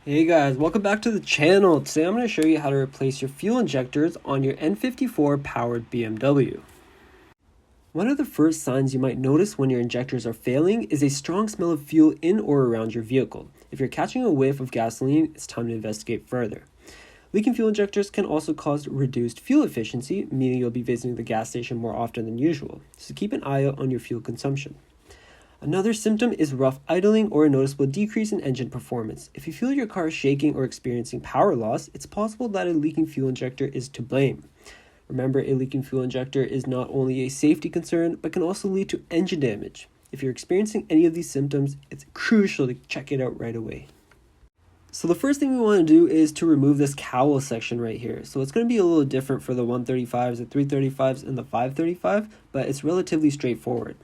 Hey guys, welcome back to the channel. Today I'm going to show you how to replace your fuel injectors on your N54 powered BMW. One of the first signs you might notice when your injectors are failing is a strong smell of fuel in or around your vehicle. If you're catching a whiff of gasoline, it's time to investigate further. Leaking fuel injectors can also cause reduced fuel efficiency, meaning you'll be visiting the gas station more often than usual, so keep an eye out on your fuel consumption. Another symptom is rough idling or a noticeable decrease in engine performance. If you feel your car is shaking or experiencing power loss, it's possible that a leaking fuel injector is to blame. Remember, a leaking fuel injector is not only a safety concern, but can also lead to engine damage. If you're experiencing any of these symptoms, it's crucial to check it out right away. So the first thing we want to do is to remove this cowl section right here. So it's going to be a little different for the 135s, the 335s, and the 535, but it's relatively straightforward.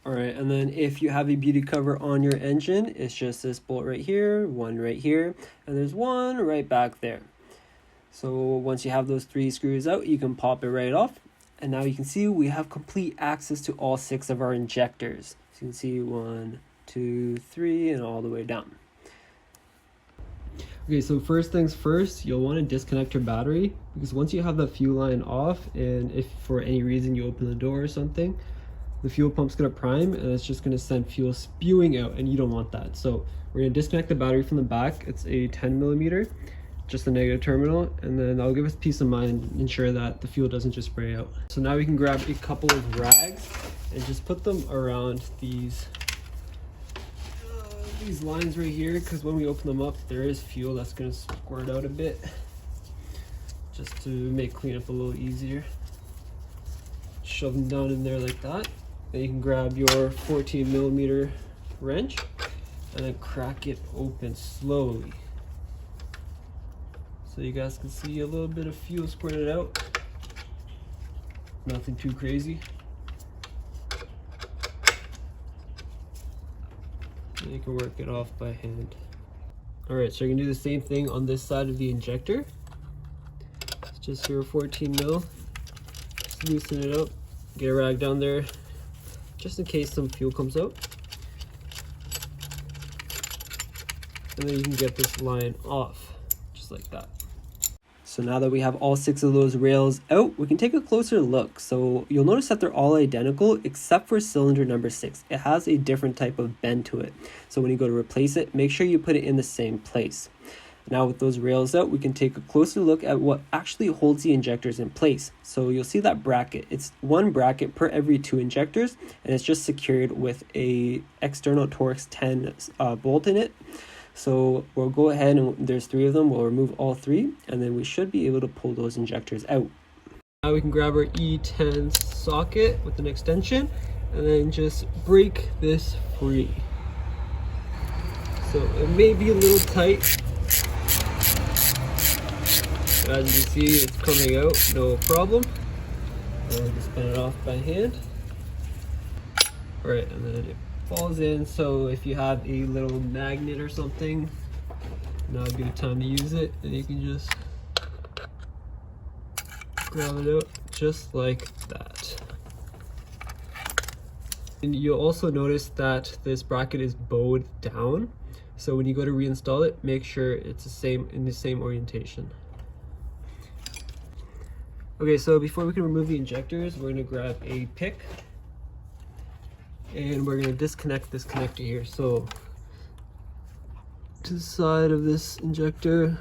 Alright, and then if you have a beauty cover on your engine, it's just this bolt right here, one right here, and there's one right back there. So once you have those three screws out, you can pop it right off. And now you can see we have complete access to all 6 of our injectors. So you can see 1, 2, 3, and all the way down. Okay, so first things first, you'll want to disconnect your battery, because once you have the fuel line off, and if for any reason you open the door or something, the fuel pump's going to prime and it's just going to send fuel spewing out, and you don't want that. So we're going to disconnect the battery from the back. It's a 10mm, just the negative terminal, and then that'll give us peace of mind, ensure that the fuel doesn't just spray out. So now we can grab a couple of rags and just put them around these lines right here, because when we open them up, there is fuel that's going to squirt out a bit, just to make cleanup a little easier. Shove them down in there like that. Then you can grab your 14mm wrench and then crack it open slowly, so you guys can see a little bit of fuel squirted out. Nothing too crazy. And you can work it off by hand. Alright, so you're gonna do the same thing on this side of the injector. It's just your 14mm. Just loosen it up. Get a rag down there just in case some fuel comes out, and then you can get this line off just like that. So now that we have all 6 of those rails out, we can take a closer look. So you'll notice that they're all identical except for cylinder number 6. It has a different type of bend to it, so when you go to replace it, make sure you put it in the same place. Now with those rails out, we can take a closer look at what actually holds the injectors in place. So you'll see that bracket. It's one bracket per every 2 injectors, and it's just secured with a external Torx 10 bolt in it. So we'll go ahead, and there's 3 of them. We'll remove all 3, and then we should be able to pull those injectors out. Now we can grab our E10 socket with an extension, and then just break this free. So it may be a little tight. As you can see, it's coming out, no problem. And just spin it off by hand. Alright, and then it falls in, so if you have a little magnet or something, now would be the time to use it, and you can just grab it out just like that. And you'll also notice that this bracket is bowed down, so when you go to reinstall it, make sure it's in the same orientation. Okay, so before we can remove the injectors, we're going to grab a pick and we're going to disconnect this connector here. So to the side of this injector,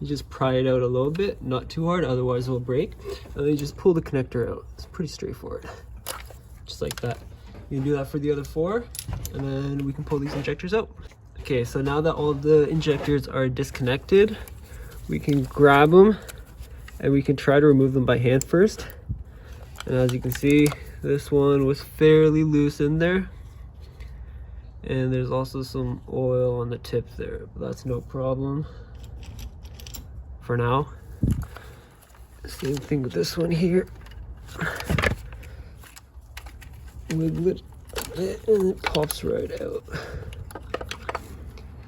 you just pry it out a little bit, not too hard, otherwise it will break. And then you just pull the connector out. It's pretty straightforward, just like that. You can do that for the other 4, and then we can pull these injectors out. Okay, so now that all the injectors are disconnected, we can grab them and we can try to remove them by hand first. And as you can see, this one was fairly loose in there, and there's also some oil on the tip there, but that's no problem for now. Same thing with this one here. Wiggle it a bit and it pops right out.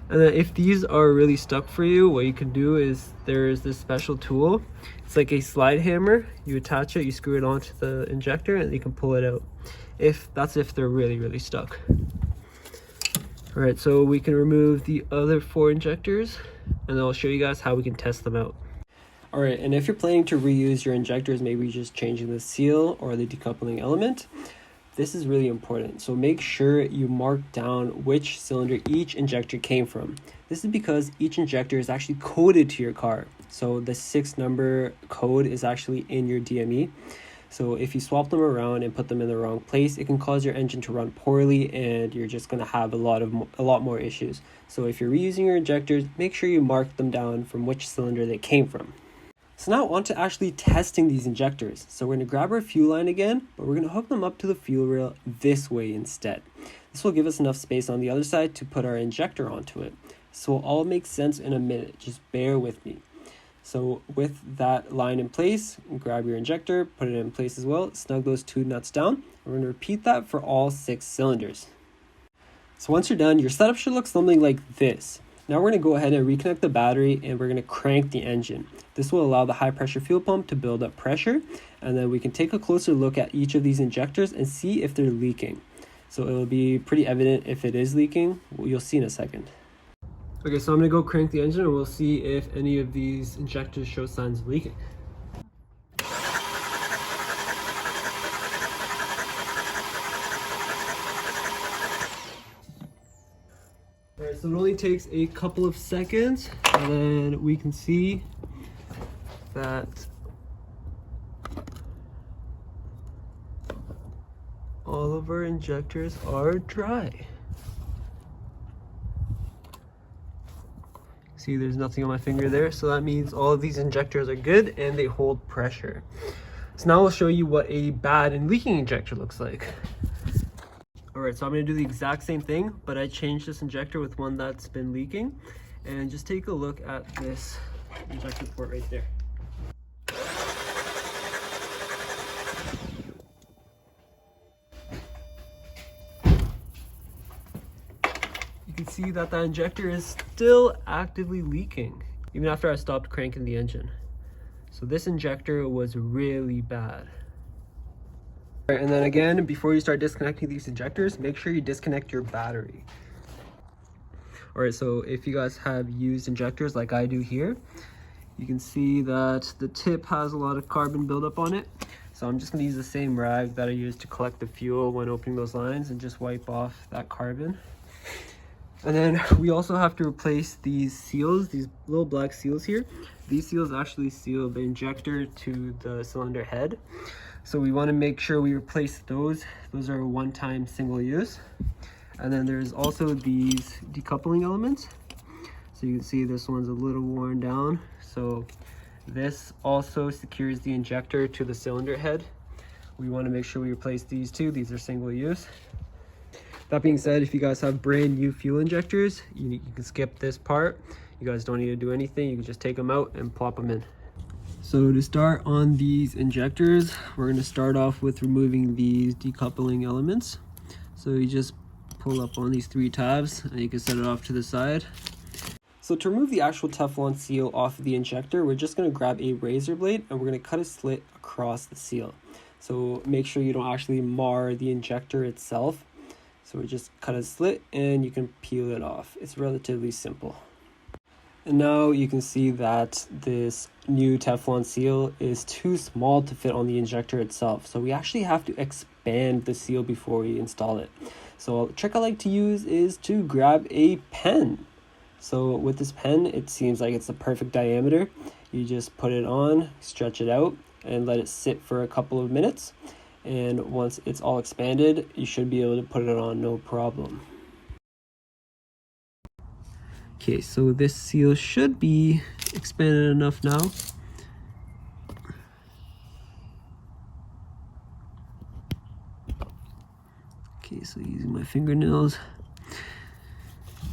And then if these are really stuck for you, what you can do is there's this special tool. It's like a slide hammer. You attach it, you screw it onto the injector, and you can pull it out. If they're really stuck. All right, so we can remove the other 4 injectors, and then I'll show you guys how we can test them out. All right, and if you're planning to reuse your injectors, maybe just changing the seal or the decoupling element, this is really important. So make sure you mark down which cylinder each injector came from. This is because each injector is actually coded to your car. So the 6-number code is actually in your DME. So if you swap them around and put them in the wrong place, it can cause your engine to run poorly, and you're just going to have a lot more issues. So if you're reusing your injectors, make sure you mark them down from which cylinder they came from. So now on to actually testing these injectors. So we're going to grab our fuel line again, but we're going to hook them up to the fuel rail this way instead. This will give us enough space on the other side to put our injector onto it. So it'll all make sense in a minute, just bear with me. So with that line in place, grab your injector, put it in place as well, snug those 2 nuts down. We're going to repeat that for all 6 cylinders. So once you're done, your setup should look something like this. Now we're going to go ahead and reconnect the battery, and we're going to crank the engine. This will allow the high pressure fuel pump to build up pressure, and then we can take a closer look at each of these injectors and see if they're leaking. So it'll be pretty evident if it is leaking. You'll see in a second. Okay, so I'm going to go crank the engine and we'll see if any of these injectors show signs of leaking. Alright, so it only takes a couple of seconds, and then we can see that all of our injectors are dry. See, there's nothing on my finger there, so that means all of these injectors are good and they hold pressure. So now I'll show you what a bad and leaking injector looks like. Alright, so I'm going to do the exact same thing, but I changed this injector with one that's been leaking. And just take a look at this injector port right there. You can see that the injector is still actively leaking, even after I stopped cranking the engine. So this injector was really bad. And then again, before you start disconnecting these injectors, make sure you disconnect your battery. Alright, so if you guys have used injectors like I do here, you can see that the tip has a lot of carbon buildup on it. So I'm just going to use the same rag that I used to collect the fuel when opening those lines and just wipe off that carbon. And then we also have to replace these seals, these little black seals here. These seals actually seal the injector to the cylinder head. So we want to make sure we replace those. Those are one-time single use. And then there's also these decoupling elements. So you can see this one's a little worn down. So this also secures the injector to the cylinder head. We want to make sure we replace these two. These are single use. That being said, if you guys have brand new fuel injectors, you can skip this part. You guys don't need to do anything. You can just take them out and plop them in. So to start on these injectors, we're going to start off with removing these decoupling elements. So you just pull up on these 3 tabs and you can set it off to the side. So to remove the actual Teflon seal off of the injector, we're just going to grab a razor blade and we're going to cut a slit across the seal. So make sure you don't actually mar the injector itself. So we just cut a slit and you can peel it off. It's relatively simple. And now you can see that this new Teflon seal is too small to fit on the injector itself. So we actually have to expand the seal before we install it. So a trick I like to use is to grab a pen. So with this pen, it seems like it's the perfect diameter. You just put it on, stretch it out, and let it sit for a couple of minutes. And once it's all expanded, you should be able to put it on no problem. Okay, so this seal should be expanded enough now. Okay, so using my fingernails.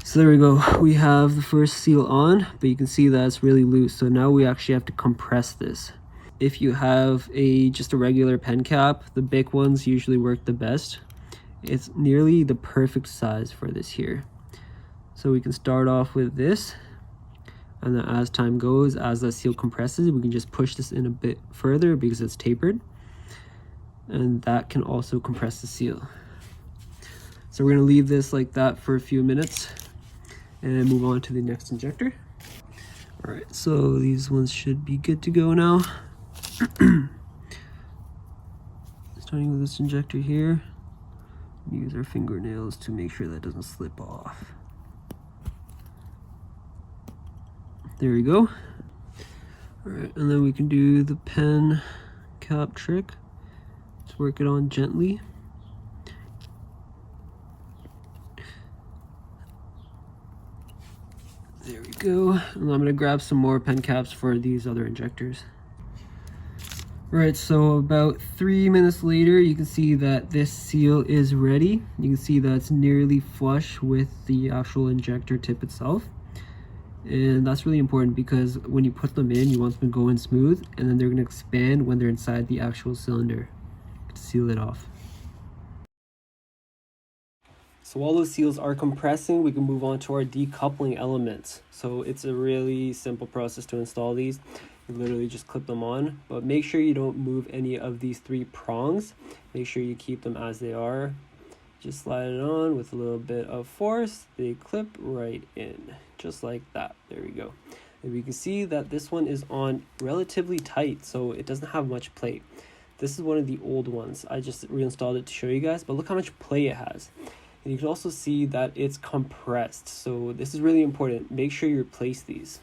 So there we go. We have the first seal on, but you can see that it's really loose. So now we actually have to compress this. If you have just a regular pen cap, the big ones usually work the best. It's nearly the perfect size for this here. So we can start off with this, and then as time goes, as the seal compresses, we can just push this in a bit further because it's tapered, and that can also compress the seal. So we're going to leave this like that for a few minutes and move on to the next injector. All right, so these ones should be good to go now. Starting with this injector here, use our fingernails to make sure that doesn't slip off. There we go. All right, and then we can do the pen cap trick. Just work it on gently. There we go. And I'm gonna grab some more pen caps for these other injectors. Right, so about 3 minutes later, you can see that this seal is ready. You can see that it's nearly flush with the actual injector tip itself. And that's really important because when you put them in, you want them to go in smooth, and then they're going to expand when they're inside the actual cylinder to seal it off. So while those seals are compressing, we can move on to our decoupling elements. So it's a really simple process to install these. You literally just clip them on, but make sure you don't move any of these 3 prongs. Make sure you keep them as they are. Just slide it on with a little bit of force. They clip right in, just like that. There we go. And we can see that this one is on relatively tight, so it doesn't have much play. This is one of the old ones. I just reinstalled it to show you guys, but look how much play it has. And you can also see that it's compressed. So this is really important. Make sure you replace these.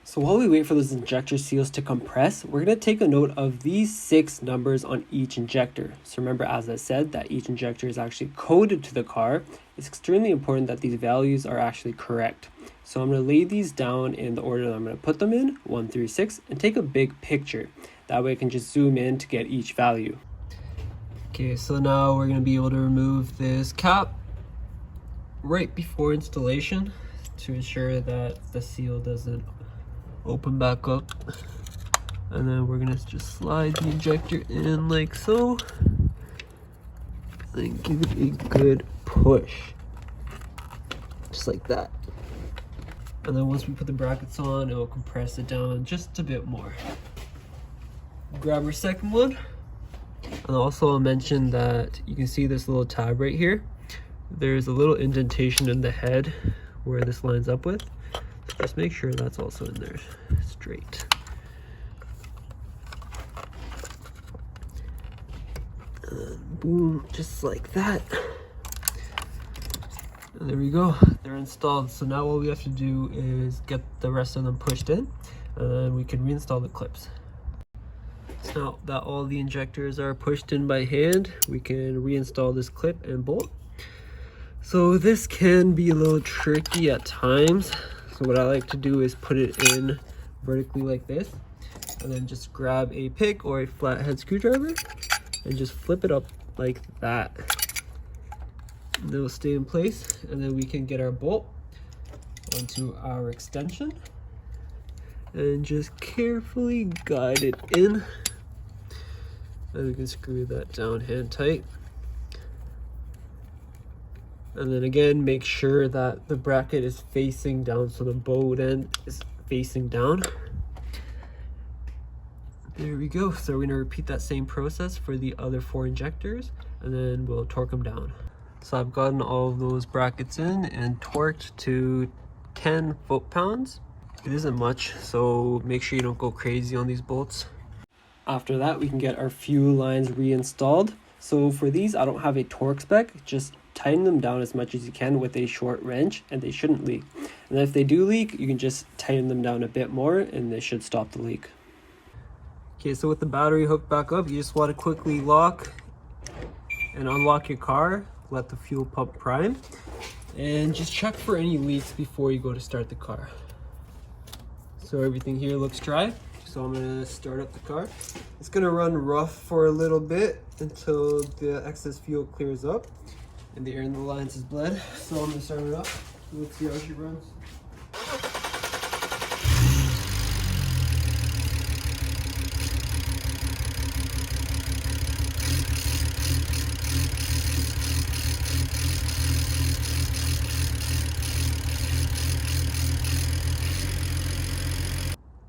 So while we wait for those injector seals to compress, we're going to take a note of these 6 numbers on each injector. So remember, as I said, that each injector is actually coded to the car. It's extremely important that these values are actually correct. So I'm going to lay these down in the order that I'm going to put them in, 1 through 6, and take a big picture. That way I can just zoom in to get each value. Okay, so now we're going to be able to remove this cap right before installation to ensure that the seal doesn't open back up. And then we're going to just slide the injector in like so. And give it a good push. Just like that. And then once we put the brackets on, it will compress it down just a bit more. Grab our second one. And also I'll mention that you can see this little tab right here. There's a little indentation in the head where this lines up with. So just make sure that's also in there straight. And boom, just like that. And there we go, they're installed. So now what we have to do is get the rest of them pushed in, and then we can reinstall the clips. So now that all the injectors are pushed in by hand, we can reinstall this clip and bolt. So this can be a little tricky at times. So what I like to do is put it in vertically like this, and then just grab a pick or a flathead screwdriver and just flip it up like that. And it'll stay in place, and then we can get our bolt onto our extension and just carefully guide it in. And we can screw that down hand tight. And then again, make sure that the bracket is facing down, so the bolt end is facing down. There we go. So we're going to repeat that same process for the other 4 injectors, and then we'll torque them down. So I've gotten all of those brackets in and torqued to 10 foot-pounds. It isn't much, so make sure you don't go crazy on these bolts. After that, we can get our fuel lines reinstalled. So for these, I don't have a torque spec. Just tighten them down as much as you can with a short wrench, and they shouldn't leak. And if they do leak, you can just tighten them down a bit more, and they should stop the leak. Okay, so with the battery hooked back up, you just want to quickly lock and unlock your car. Let the fuel pump prime, and just check for any leaks before you go to start the car. So everything here looks dry, so I'm gonna start up the car. It's gonna run rough for a little bit until the excess fuel clears up and the air in the lines is bled. So I'm gonna start it up. Let's see how she runs.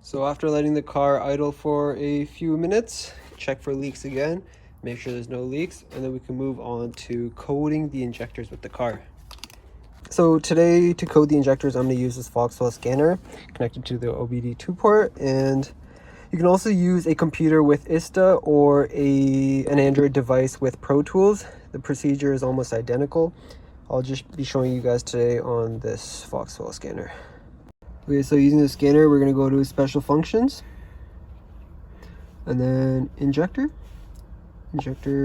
So after letting the car idle for a few minutes, check for leaks again. make sure there's no leaks, and then we can move on to coating the injectors with the car. So today, to code the injectors, I'm going to use this Foxwell scanner connected to the OBD2 port, and you can also use a computer with ISTA or an Android device with Pro Tools. The procedure is almost identical. I'll just be showing you guys today on this Foxwell scanner. Okay, so using the scanner, we're going to go to special functions, and then injector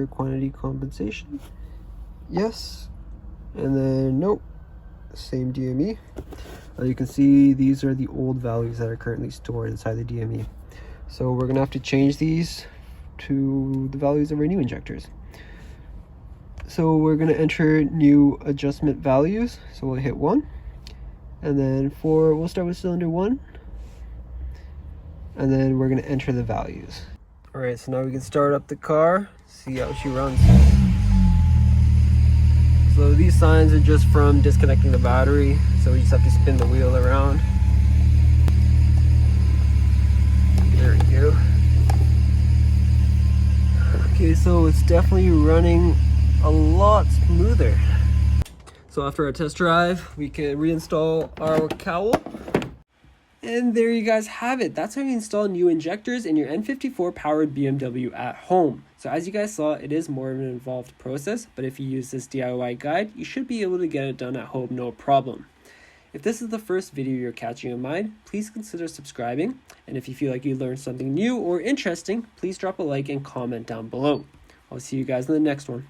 quantity compensation, yes, and then nope, same DME. You can see these are the old values that are currently stored inside the DME. So we're gonna have to change these to the values of our new injectors. So we're gonna enter new adjustment values. So we'll hit 1, and then we'll start with cylinder 1, and then we're gonna enter the values. All right, so now we can start up the car, see how she runs. So these signs are just from disconnecting the battery, so we just have to spin the wheel around. There we go. Okay, so it's definitely running a lot smoother. So after our test drive, we can reinstall our cowl. And there you guys have it. That's how you install new injectors in your N54 powered BMW at home. So as you guys saw, it is more of an involved process, but if you use this DIY guide, you should be able to get it done at home no problem. If this is the first video you're catching in mind, please consider subscribing. And if you feel like you learned something new or interesting, please drop a like and comment down below. I'll see you guys in the next one.